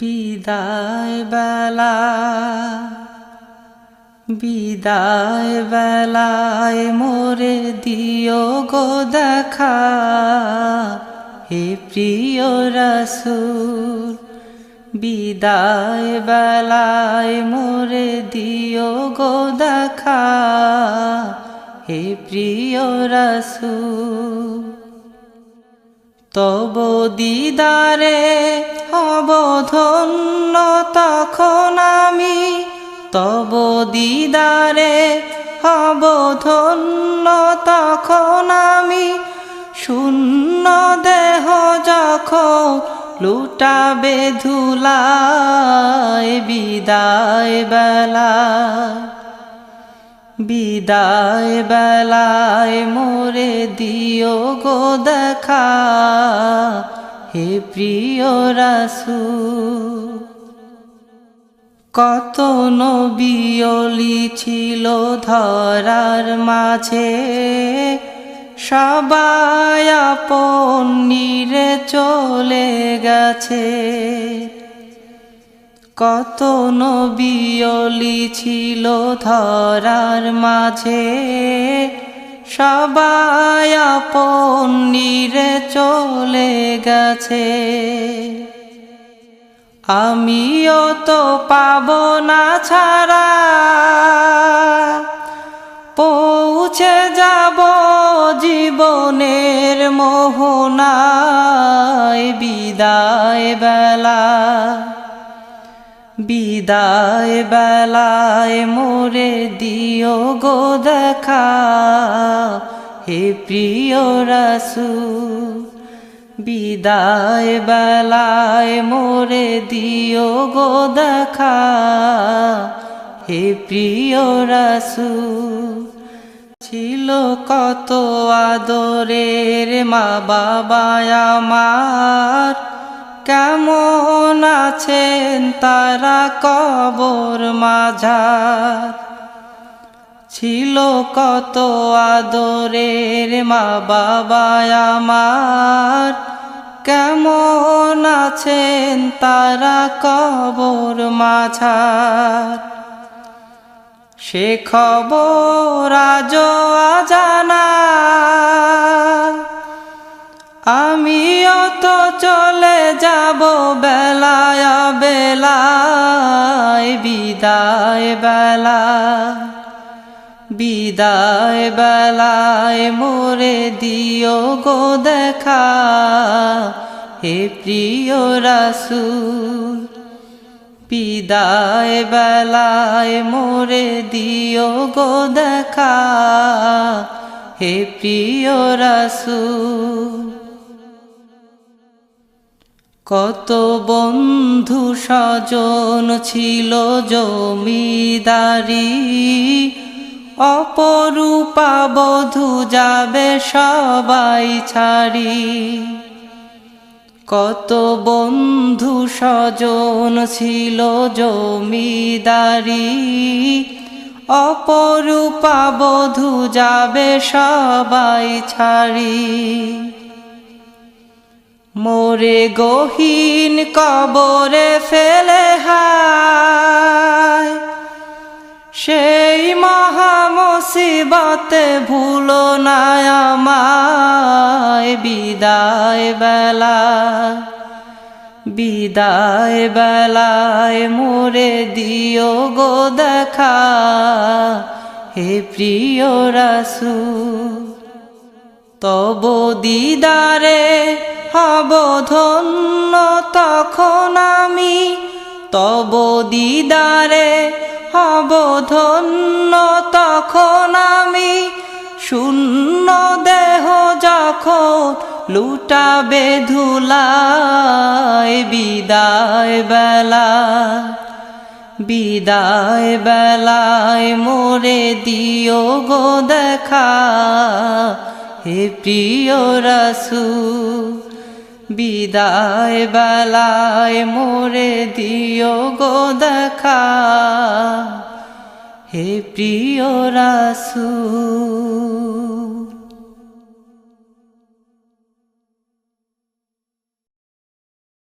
বিদায় বেলা বিদায় বেলায় মোরে দিও গো দেখা, হে প্রিয় রাসূল। বিদায় বেলায় মোরে দিও গো দেখা, হে প্রিয় রাসূল। তব দিদারে হব ধন্য তখন আমি, তব দিদারে হব ধন্য তখন আমি। শূন্য দেহ যখন লুটাবে ধুলায়, বিদায় বেলায় বিদায় বেলায় মোরে দিও গো দেখা, হে প্রিয় রাসূল। কত নবী ওলি ছিল ধরার মাঝে, সবাই আপন নিরে চলে গেছে। কত নবী ওলি ছিল ধরার মাঝে, সবাই আপন নিরে চলে গেছে। আমিও তো পাব না ছাড়া, পৌঁছে যাব জীবনের মোহনায়। বিদায় বেলা বিদায় বেলায় মোরে দিও গো দেখা, হে প্রিয় রাসূল। বিদায় বেলায় মোরে দিও গো দেখা, হে প্রিয় রাসূল। ছিল কত আদরের মা বাবা আমার, কেমন আছেন তারা কবর মাঝার। ছিল কত আদরের মা বাবা আমার, কেমন আছেন তারা কবর মাঝার। সে খবর আজও অজানা, আমিও তো চলে যাব বেলায় বেলায়। বিদায় বেলা বিদায় বেলায় মোরে দিও গো দেখা, হে প্রিয় রাসূল। বিদায় বেলায় মোরে দিও গো দেখা, হে প্রিয় রাসূল। কত বন্ধু স্বজন ছিল জমিদারি, অপরূপা বধূ যাবে সবাই ছাড়ি। কত বন্ধু স্বজন ছিল জমিদারি, অপরূপা বধূ যাবে সবাই ছাড়ি। মোরে গহীন কবরে ফেলে হায়, সেই মহা মুসিবতে ভুলো না আমায়। বিদায় বেলা বিদায় বেলায় মোরে দিও গো দেখা, হে প্রিয় রাসূল। তব দিদারে হব ধন্য তখন আমি, তব দিদারে হব ধন্য তখন আমি। শূন্য দেহ যখন লুটাবে ধুলায়, বিদায় বেলা বিদায় বেলায় মোরে দিও গো দেখা, হে প্রিয় রাসূল। বিদায় বেলায় মোরে দিও গো দেখা, হে প্রিয় রাসূল।